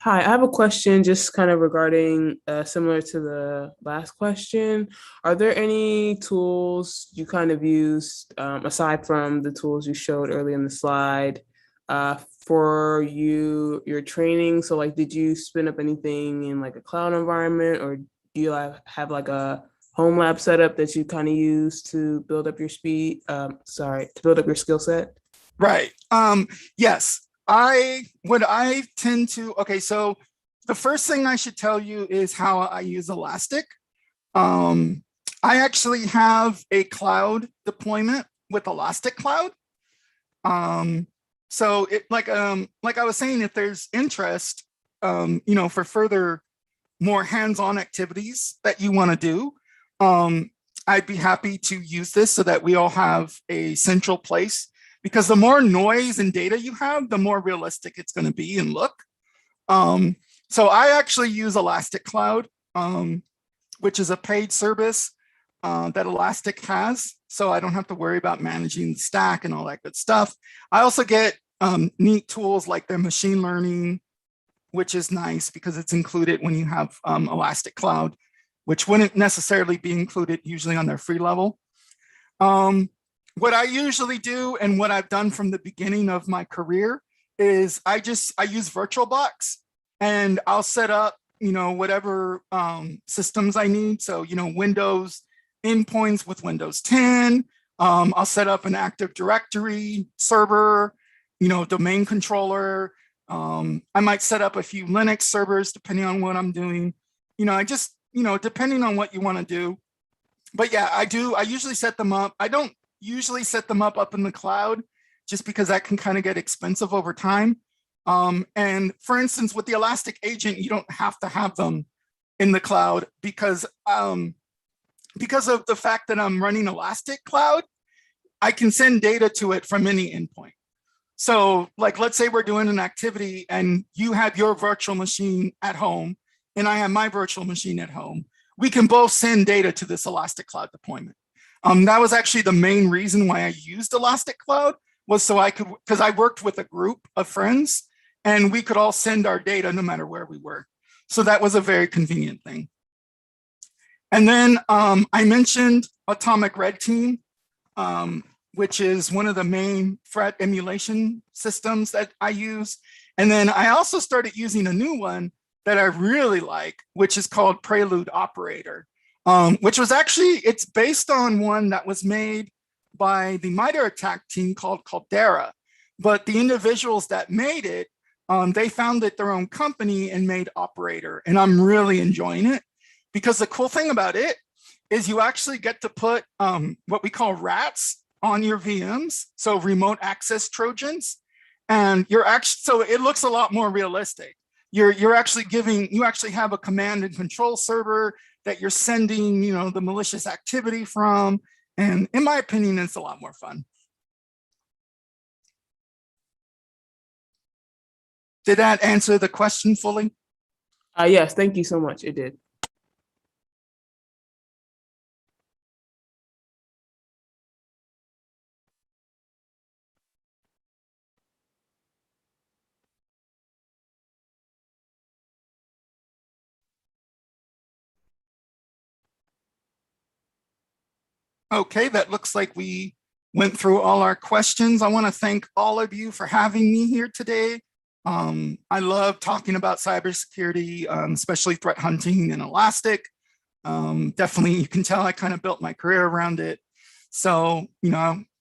Hi, I have a question just kind of regarding similar to the last question. Are there any tools you kind of used aside from the tools you showed earlier in the slide for your training? So like, did you spin up anything in like a cloud environment, or do you have like a home lab setup that you kind of use to build up your to build up your skill set? Right. Yes. I tend to, okay, so the first thing I should tell you is how I use Elastic. I actually have a cloud deployment with Elastic Cloud. So it like I was saying, if there's interest, for further more hands-on activities that you want to do, I'd be happy to use this so that we all have a central place, because the more noise and data you have, the more realistic it's going to be and look. So I actually use Elastic Cloud, which is a paid service that Elastic has. So I don't have to worry about managing the stack and all that good stuff. I also get neat tools like their machine learning, which is nice because it's included when you have Elastic Cloud, which wouldn't necessarily be included usually on their free level. What I usually do, and what I've done from the beginning of my career, is I use VirtualBox, and I'll set up, whatever systems I need. So, Windows endpoints with Windows 10. I'll set up an Active Directory server, domain controller. I might set up a few Linux servers depending on what I'm doing. Depending on what you want to do. But yeah, I usually set them up. I don't usually set them up in the cloud, just because that can kind of get expensive over time. And for instance, with the Elastic Agent, you don't have to have them in the cloud because of the fact that I'm running Elastic Cloud, I can send data to it from any endpoint. So like, let's say we're doing an activity and you have your virtual machine at home and I have my virtual machine at home. We can both send data to this Elastic Cloud deployment. That was actually the main reason why I used Elastic Cloud, was so I could, because I worked with a group of friends and we could all send our data no matter where we were. So that was a very convenient thing. And then I mentioned Atomic Red Team, which is one of the main threat emulation systems that I use. And then I also started using a new one that I really like, which is called Prelude Operator, which was actually, it's based on one that was made by the MITRE ATT&CK team called Caldera. But the individuals that made it, they founded their own company and made Operator. And I'm really enjoying it, because the cool thing about it is you actually get to put what we call rats on your VMs, so remote access Trojans, and so it looks a lot more realistic. You actually have a command and control server that you're sending, the malicious activity from, and in my opinion, it's a lot more fun. Did that answer the question fully? Yes, thank you so much. It did. Okay, that looks like we went through all our questions. I want to thank all of you for having me here today. I love talking about cybersecurity, especially threat hunting and Elastic. Definitely, you can tell I kind of built my career around it. So,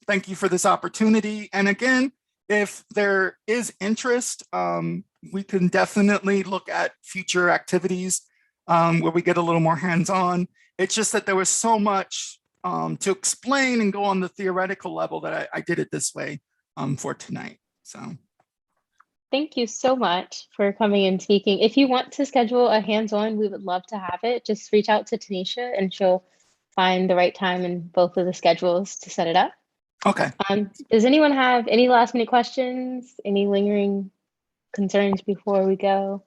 thank you for this opportunity. And again, if there is interest, we can definitely look at future activities where we get a little more hands-on. It's just that there was so much to explain and go on the theoretical level that I did it this way for tonight. So. Thank you so much for coming and speaking. If you want to schedule a hands-on, we would love to have it. Just reach out to Tanisha and she'll find the right time in both of the schedules to set it up. Okay. Does anyone have any last minute questions? Any lingering concerns before we go?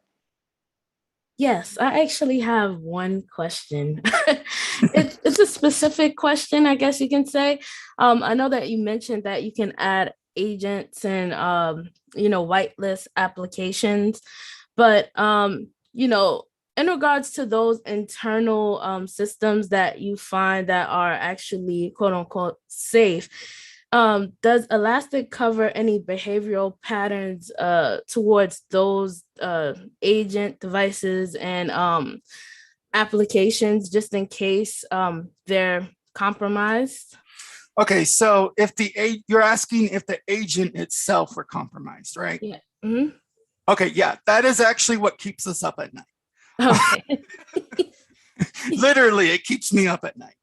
Yes, I actually have one question. It's a specific question, I guess you can say. I know that you mentioned that you can add agents and whitelist applications, but in regards to those internal systems that you find that are actually quote unquote safe, does Elastic cover any behavioral patterns towards those agent devices and applications, just in case they're compromised? Okay, so if you're asking if the agent itself were compromised, right? Yeah. Mm-hmm. Okay, yeah, that is actually what keeps us up at night. Okay. Literally, it keeps me up at night.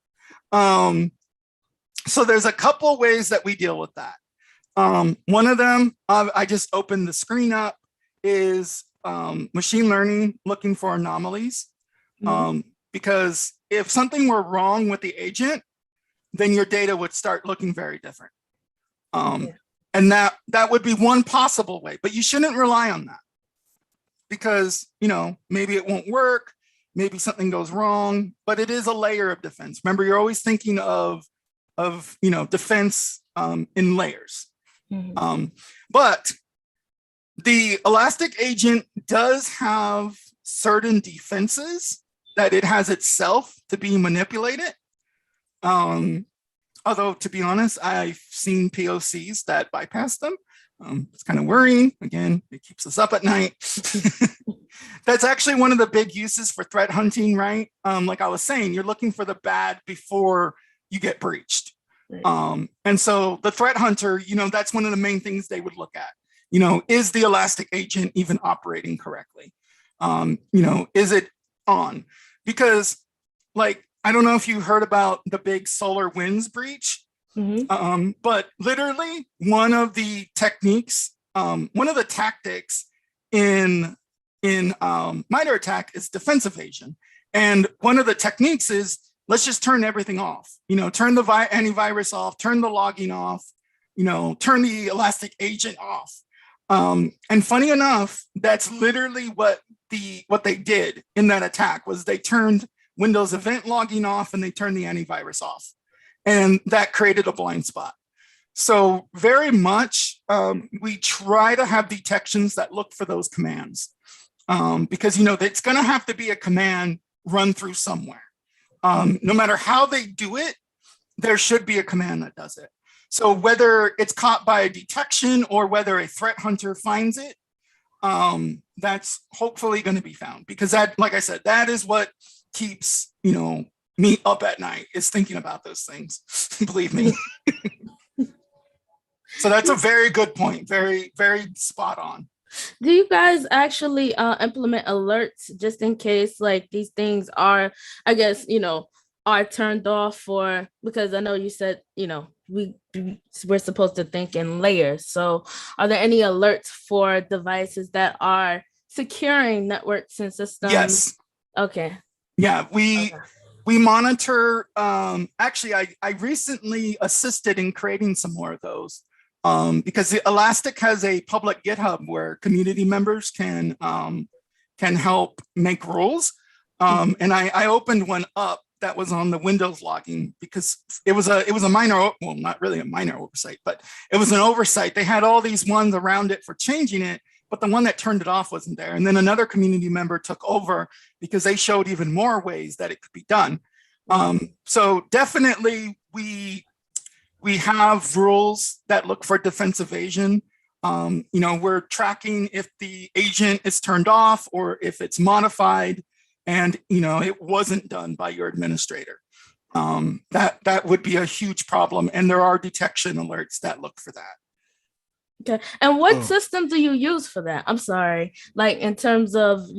So there's a couple ways that we deal with that. One of them, I just opened the screen up, is machine learning looking for anomalies. Because if something were wrong with the agent, then your data would start looking very different. And that would be one possible way, but you shouldn't rely on that because, maybe it won't work, maybe something goes wrong, but it is a layer of defense. Remember, you're always thinking of defense in layers. But the Elastic agent does have certain defenses that it has itself to be manipulated. Although, to be honest, I've seen POCs that bypass them. It's kind of worrying. Again, it keeps us up at night. That's actually one of the big uses for threat hunting, right? Like I was saying, you're looking for the bad before you get breached. Right. And so the threat hunter, that's one of the main things they would look at. Is the Elastic agent even operating correctly? Is it on? Because, I don't know if you heard about the big SolarWinds breach, but literally one of the techniques, one of the tactics in MITRE ATT&CK is defense evasion. And one of the techniques is, let's just turn everything off, turn the antivirus off, turn the logging off, turn the Elastic agent off. And funny enough, that's literally what they did in that attack was they turned Windows event logging off and they turned the antivirus off. And that created a blind spot. So very much we try to have detections that look for those commands because, it's going to have to be a command run through somewhere. No matter how they do it, there should be a command that does it. So whether it's caught by a detection or whether a threat hunter finds it, that's hopefully going to be found because that, like I said, that is what keeps, me up at night is thinking about those things. Believe me. So that's a very good point. Very, very spot on. Do you guys actually implement alerts just in case these things are, I guess, are turned off for, because I know you said, we're supposed to think in layers. So are there any alerts for devices that are securing networks and systems? Yes. Okay. Yeah, we monitor, actually, I recently assisted in creating some more of those because the Elastic has a public GitHub where community members can help make rules. And I opened one up that was on the Windows logging because it was a minor, well, not really a minor oversight, but it was an oversight. They had all these ones around it for changing it, but the one that turned it off wasn't there. And then another community member took over because they showed even more ways that it could be done. So definitely we have rules that look for defense evasion. We're tracking if the agent is turned off or if it's modified and, it wasn't done by your administrator. That would be a huge problem. And there are detection alerts that look for that. Okay. And what Oh. system do you use for that? I'm sorry. Like in terms of,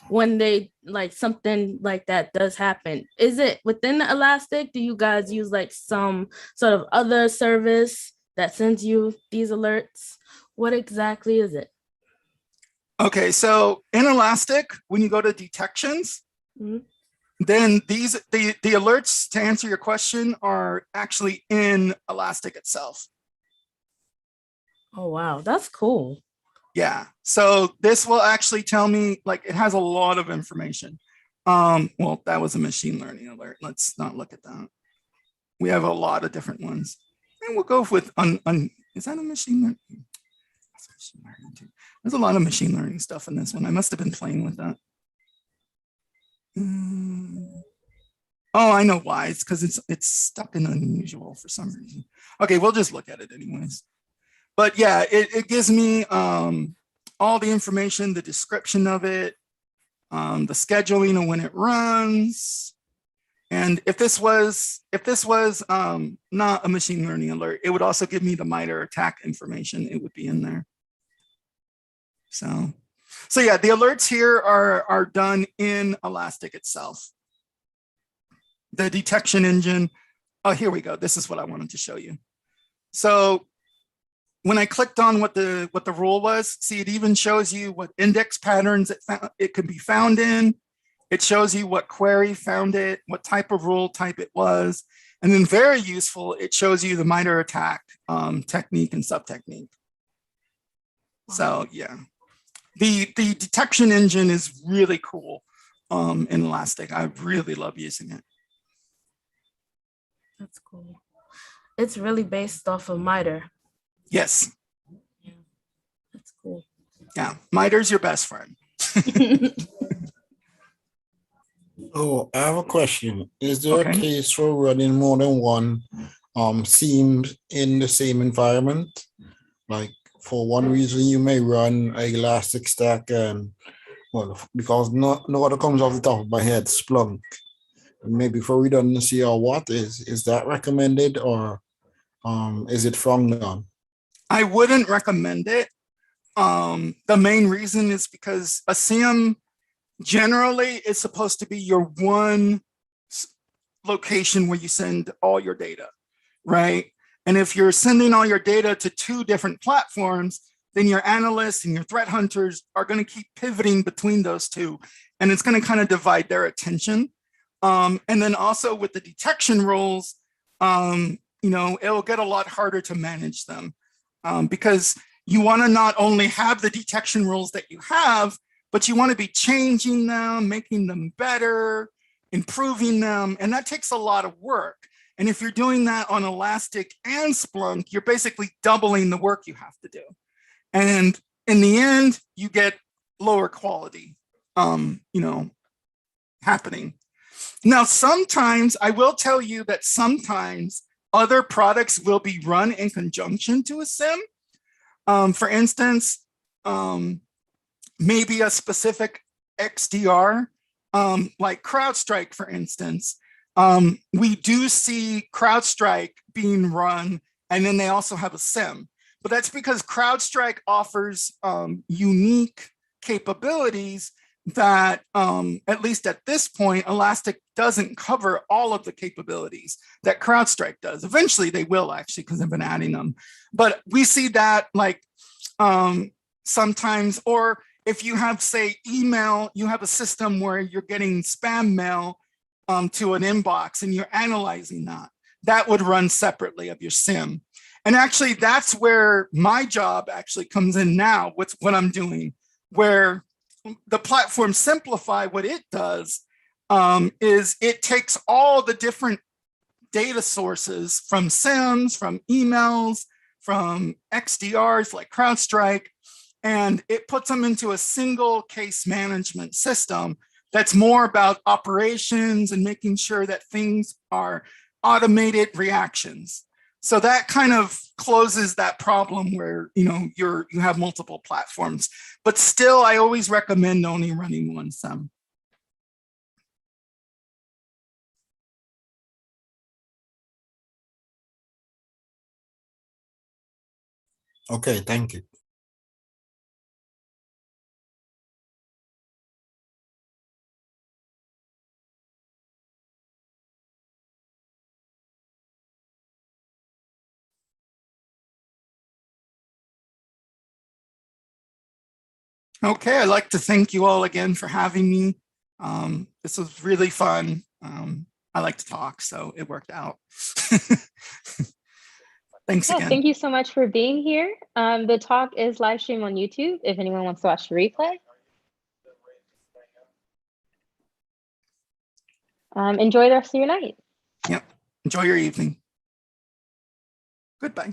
when they like something like that does happen, is it within the Elastic? Do you guys use like some sort of other service that sends you these alerts? What exactly is it? Okay, so in Elastic, when you go to detections, Mhm. then the alerts, to answer your question, are actually in Elastic itself. Oh, wow. That's cool. Yeah, so this will actually tell me, like, it has a lot of information. Well, that was a machine learning alert. Let's not look at that. We have a lot of different ones. And we'll go with, is that a machine learning? That's machine learning too. There's a lot of machine learning stuff in this one. I must have been playing with that. Oh, I know why. It's because it's stuck in unusual for some reason. Okay, we'll just look at it anyways. But yeah, it gives me all the information, the description of it, the scheduling of when it runs. And if this was not a machine learning alert, it would also give me the MITRE attack information. It would be in there. So yeah, the alerts here are done in Elastic itself. The detection engine. Oh, here we go. This is what I wanted to show you. So when I clicked on what the rule was, see, it even shows you what index patterns it could be found in. It shows you what query found it, what type of rule type it was. And then very useful, it shows you the MITRE attack technique and sub-technique. So yeah, the detection engine is really cool in Elastic. I really love using it. That's cool. It's really based off of MITRE. Yes. Yeah, that's cool. Yeah, MITRE's your best friend. Oh, I have a question. Is there Okay. a case for running more than one seams in the same environment? Like for one reason, you may run a Elastic Stack and, well, because no other comes off the top of my head, Splunk. Maybe for redundancy or what, is that recommended or is it frowned on? I wouldn't recommend it. The main reason is because a SIEM generally is supposed to be your one location where you send all your data, right? And if you're sending all your data to two different platforms, then your analysts and your threat hunters are going to keep pivoting between those two, and it's going to kind of divide their attention. And then also with the detection rules, it'll get a lot harder to manage them because you want to not only have the detection rules that you have, but you want to be changing them, making them better, improving them. And that takes a lot of work. And if you're doing that on Elastic and Splunk, you're basically doubling the work you have to do. And in the end, you get lower quality, happening. Now, sometimes I will tell you that sometimes other products will be run in conjunction to a SIEM. For instance, maybe a specific XDR, like CrowdStrike, for instance. We do see CrowdStrike being run, and then they also have a SIEM. But that's because CrowdStrike offers unique capabilities that, at least at this point, Elastic doesn't cover all of the capabilities that CrowdStrike does. Eventually they will, actually, because they've been adding them. But we see that like sometimes, or if you have, say, email, you have a system where you're getting spam mail to an inbox and you're analyzing that. That would run separately of your SIEM. And actually, that's where my job actually comes in now. What I'm doing, where the platform Simplify, what it does is it takes all the different data sources from SIEMs, from emails, from XDRs like CrowdStrike, and it puts them into a single case management system that's more about operations and making sure that things are automated reactions. So that kind of closes that problem where, you know, you have multiple platforms, but still I always recommend only running one SEM. Okay, thank you. Okay, I'd like to thank you all again for having me. This was really fun. I like to talk, so it worked out. Thanks Yeah, again. thank you so much for being here. The talk is live streamed on YouTube if anyone wants to watch the replay. Enjoy the rest of your night. Yep. Enjoy your evening. Goodbye.